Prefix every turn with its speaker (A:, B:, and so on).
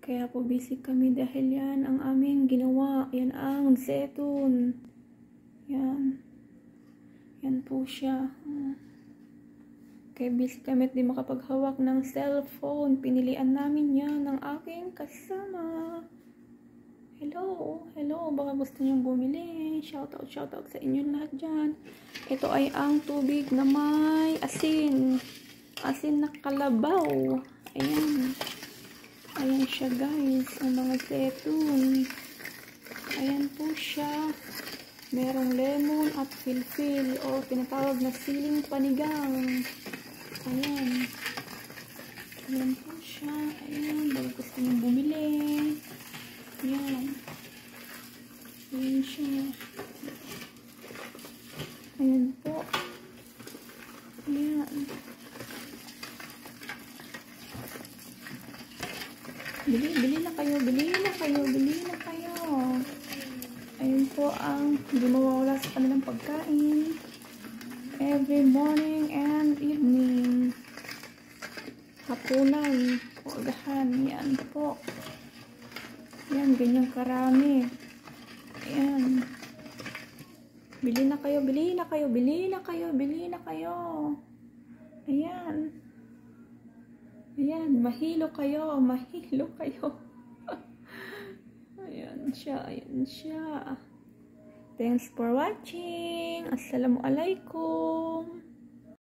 A: Kaya po busy kami dahil yan ang aming ginawa. Yan ang zeitun. Yan. Yan po siya. Kaya busy kami at di makapaghawak ng cellphone. Pinilian namin yan ng aking kasama. Hello, hello. Baka gusto niyong bumili. Shoutout sa inyo lahat dyan. Ito ay ang tubig na may asin. Asin na kalabaw. Ayan. Ayan siya guys, ang mga zeitun. Ayan po siya. Merong lemon at filfil o tinatawag na siling panigang. Ayan. Ayan po siya. Ayan, bago gusto nyo bumili. Ayan. Ayan siya. Ayan po. Ayan. Bili na kayo, bili na kayo. Ayun po ang hindi mawawala sa kanilang pagkain. Every morning and evening. Hapunan, agahan, yan po. Yan, ganyang karami. Ayan. Bili na kayo. Ayan. Ayan, mahilo kayo. Ayan siya. Thanks for watching. Assalamualaikum.